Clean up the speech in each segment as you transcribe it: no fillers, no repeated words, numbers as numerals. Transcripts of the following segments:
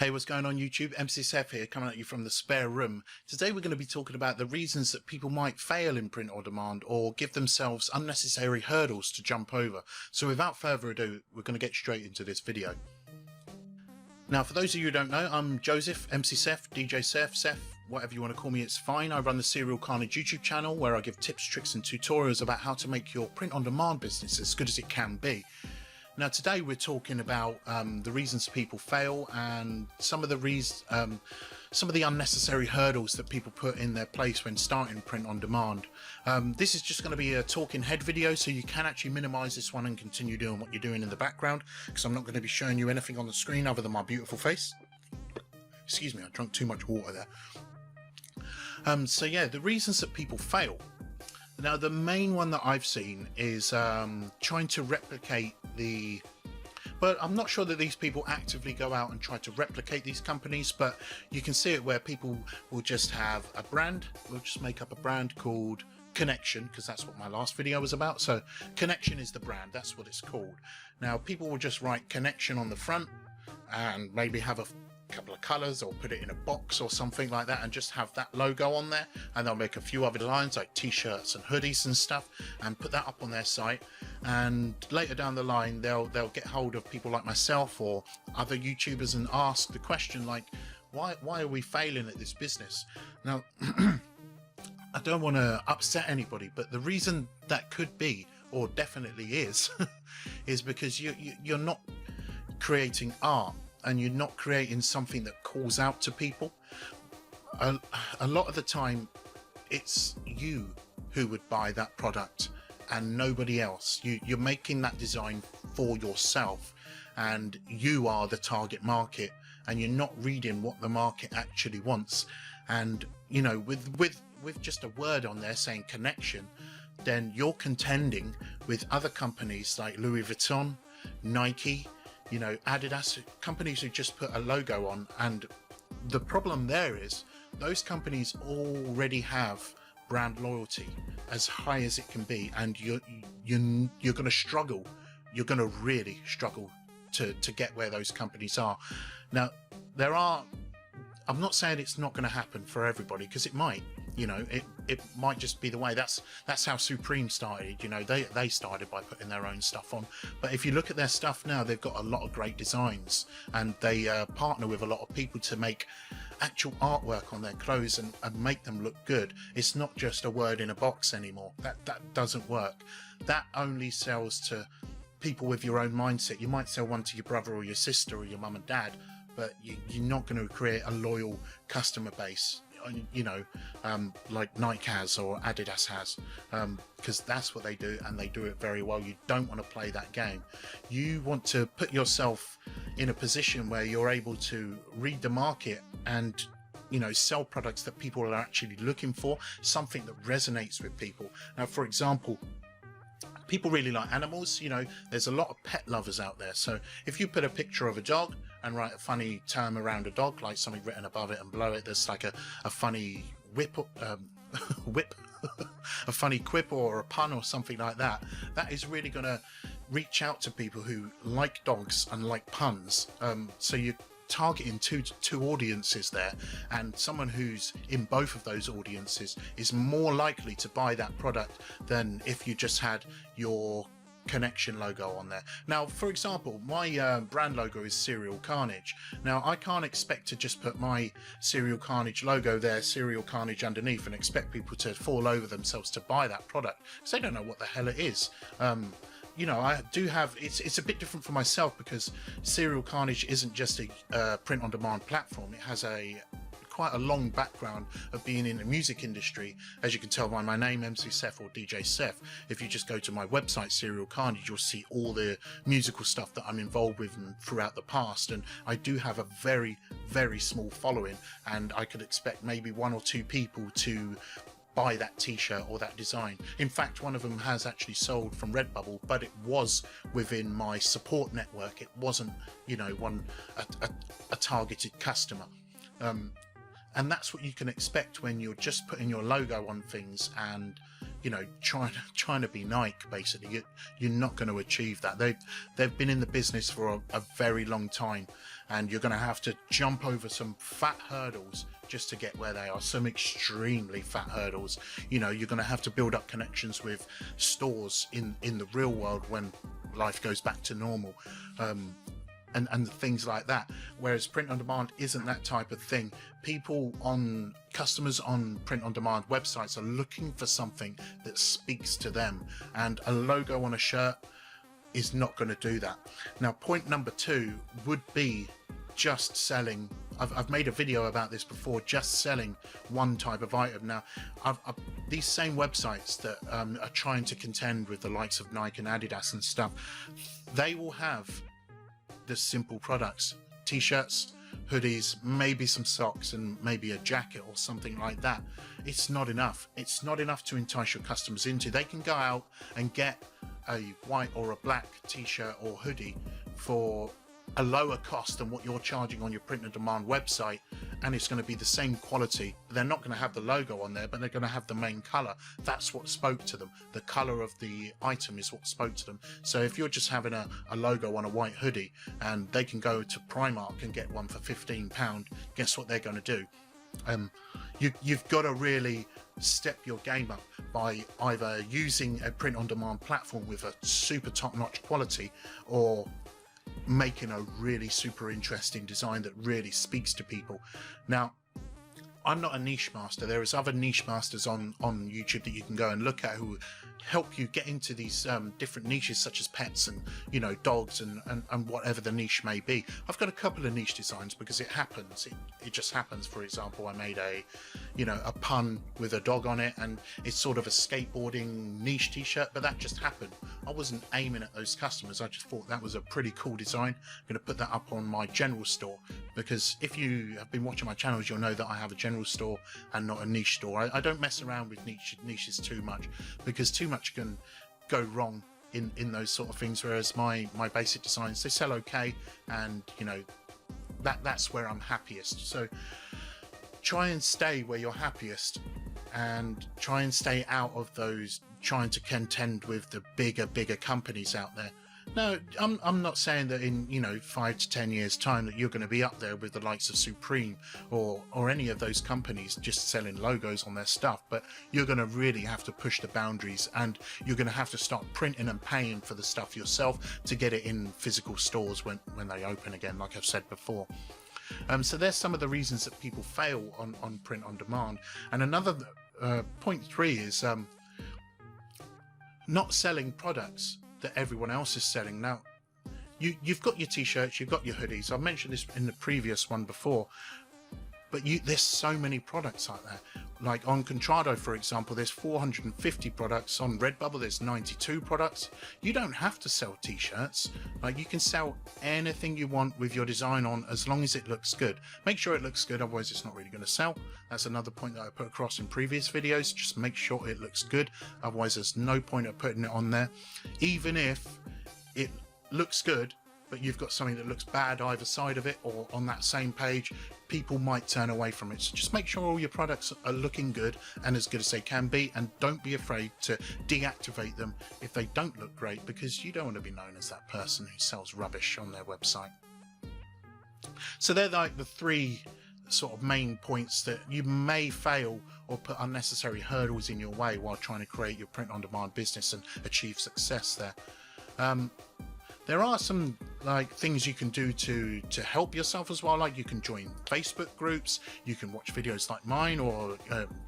Hey, what's going on YouTube? MC Seth here, coming at you from the spare room. Today we're going to be talking about the reasons that people might fail in print on demand or give themselves unnecessary hurdles to jump over. So without further ado, we're going to get straight into this video. Now, for those of you who don't know, I'm Joseph, MC Seth, DJ Seth, whatever you want to call me, it's fine. I run the Serial Carnage YouTube channel where I give tips, tricks and tutorials about how to make your print on demand business as good as it can be. Now today we're talking about the reasons people fail and some of the unnecessary hurdles that people put in their place when starting print on demand. This is just going to be a talking head video, so you can actually minimize this one and continue doing what you're doing in the background, because I'm not going to be showing you anything on the screen other than my beautiful face. Excuse me, I drank too much water there. So yeah, the reasons that people fail. Now, the main one that I've seen is trying to replicate but I'm not sure that these people actively go out and try to replicate these companies, but you can see it where people will just have a brand. We'll just make up a brand called Connection, because that's what my last video was about. So Connection is the brand, that's what it's called. Now, people will just write Connection on the front and maybe have a couple of colors or put it in a box or something like that and just have that logo on there, and they'll make a few other designs like t-shirts and hoodies and stuff and put that up on their site, and later down the line they'll get hold of people like myself or other YouTubers and ask the question like, why are we failing at this business? Now I don't want to upset anybody, but the reason that could be, or definitely is is because you're not creating art and you're not creating something that calls out to people. A lot of the time it's you who would buy that product and nobody else. You're making that design for yourself and you are the target market, and you're not reading what the market actually wants. And you know, with just a word on there saying Connection, then you're contending with other companies like Louis Vuitton, Nike, you know, Adidas, companies who just put a logo on. And the problem there is those companies already have brand loyalty as high as it can be, and you're going to struggle. You're going to really struggle to get where those companies are. Now, I'm not saying it's not going to happen for everybody, because it might. You know, it might just be the way. That's how Supreme started. You know, they started by putting their own stuff on. But if you look at their stuff now, they've got a lot of great designs, and they partner with a lot of people to make actual artwork on their clothes and make them look good. It's not just a word in a box anymore. That doesn't work. That only sells to people with your own mindset. You might sell one to your brother or your sister or your mum and dad, but you're not going to create a loyal customer base, you know, like Nike has or Adidas has, because that's what they do, and they do it very well. You don't want to play that game. You want to put yourself in a position where you're able to read the market and, you know, sell products that people are actually looking for, something that resonates with people. Now, for example, people really like animals. You know, there's a lot of pet lovers out there. So if you put a picture of a dog and write a funny term around a dog, like something written above it and below it, there's like a funny whip, a funny quip or a pun or something like that, that is really going to reach out to people who like dogs and like puns. So you're targeting two audiences there, and someone who's in both of those audiences is more likely to buy that product than if you just had your Connection logo on there. Now, for example, my brand logo is Serial Carnage. Now, I can't expect to just put my Serial Carnage logo there, Serial Carnage underneath, and expect people to fall over themselves to buy that product, because they don't know what the hell it is. You know, I do have, it's a bit different for myself, because Serial Carnage isn't just a print on demand platform. It has quite a long background of being in the music industry, as you can tell by my name, MC Seth or DJ Seth. If you just go to my website, Serial Carnage, you'll see all the musical stuff that I'm involved with throughout the past, and I do have a very, very small following, and I could expect maybe 1 or 2 people to buy that t-shirt or that design. In fact, one of them has actually sold from RedBubble, but it was within my support network. It wasn't, you know, a targeted customer. And that's what you can expect when you're just putting your logo on things and you know, trying to be Nike. Basically, you're not going to achieve that. They've been in the business for a very long time, and you're going to have to jump over some fat hurdles just to get where they are. Some extremely fat hurdles. You know, you're going to have to build up connections with stores in the real world when life goes back to normal, and things like that. Whereas print on demand isn't that type of thing. Customers on print on demand websites are looking for something that speaks to them, and a logo on a shirt is not going to do that. Now, point number 2 would be just selling. I've made a video about this before, just selling one type of item. Now, these same websites that are trying to contend with the likes of Nike and Adidas and stuff, they will have the simple products: t-shirts, hoodies, maybe some socks, and maybe a jacket or something like that. It's not enough. It's not enough to entice your customers into. They can go out and get a white or a black t-shirt or hoodie for a lower cost than what you're charging on your print on demand website, and it's going to be the same quality. They're not going to have the logo on there, but they're going to have the main color. That's what spoke to them. The color of the item is what spoke to them. So if you're just having a logo on a white hoodie and they can go to Primark and get one for £15, guess what they're going to do? You've got to really step your game up by either using a print on demand platform with a super top-notch quality, or making a really super interesting design that really speaks to people. Now, I'm not a niche master. There is other niche masters on YouTube that you can go and look at who help you get into these different niches, such as pets and, you know, dogs and whatever the niche may be. I've got a couple of niche designs because it happens. It just happens. For example, I made a pun with a dog on it, and it's sort of a skateboarding niche t-shirt, but that just happened. I wasn't aiming at those customers. I just thought that was a pretty cool design. I'm going to put that up on my general store, because if you have been watching my channels, you'll know that I have a general store and not a niche store. I don't mess around with niches too much, because too much can go wrong in those sort of things. Whereas my basic designs, they sell okay, and you know, that's where I'm happiest. So try and stay where you're happiest, and try and stay out of those trying to contend with the bigger companies out there. No, I'm not saying that in 5 to 10 years time that you're going to be up there with the likes of Supreme or any of those companies just selling logos on their stuff, but you're going to really have to push the boundaries, and you're going to have to start printing and paying for the stuff yourself to get it in physical stores when they open again, like I've said before. So there's some of the reasons that people fail on print on demand. And another point 3 is not selling products that everyone else is selling. Now, you've got your t-shirts, you've got your hoodies. I've mentioned this in the previous one before, but there's so many products out there. Like on Contrado, for example, there's 450 products. On RedBubble, there's 92 products. You don't have to sell t-shirts. Like, you can sell anything you want with your design on, as long as it looks good. Make sure it looks good, otherwise it's not really going to sell. That's another point that I put across in previous videos. Just make sure it looks good, otherwise there's no point of putting it on there. Even if it looks good, but you've got something that looks bad either side of it or on that same page, people might turn away from it. So just make sure all your products are looking good and as good as they can be, and don't be afraid to deactivate them if they don't look great, because you don't want to be known as that person who sells rubbish on their website. So they're like the 3 sort of main points that you may fail or put unnecessary hurdles in your way while trying to create your print-on-demand business and achieve success there. There are some things you can do to help yourself as well. Like, you can join Facebook groups, you can watch videos like mine, or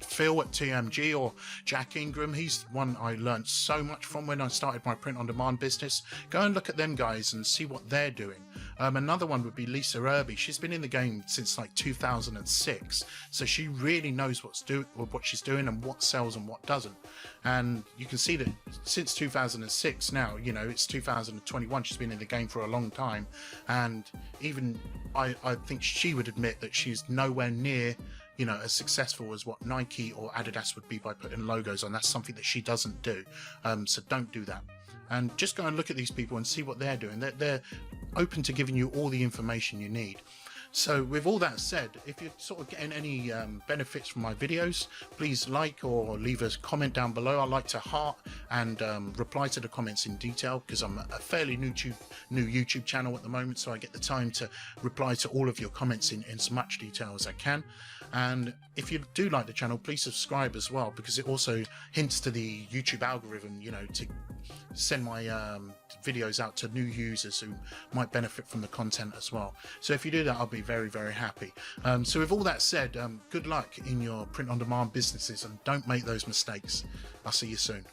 Phil at TMG, or Jack Ingram. He's one I learned so much from when I started my print on demand business. Go and look at them guys and see what they're doing. Another one would be Lisa Irby. She's been in the game since like 2006, so she really knows what she's doing and what sells and what doesn't. And you can see that since 2006 now, it's 2021, she's been in the game for a long time, and even I think she would admit that she's nowhere near as successful as what Nike or Adidas would be by putting logos on. That's something that she doesn't do. So don't do that, and just go and look at these people and see what they're doing. They're open to giving you all the information you need. So with all that said, if you're sort of getting any benefits from my videos, please like or leave a comment down below. I like to heart and reply to the comments in detail, because I'm a fairly new YouTube channel at the moment, so I get the time to reply to all of your comments in as much detail as I can. And if you do like the channel, please subscribe as well, because it also hints to the YouTube algorithm, you know, to send my videos out to new users who might benefit from the content as well. So if you do that, I'll be very, very happy. So with all that said, good luck in your print on demand businesses, and don't make those mistakes. I'll see you soon.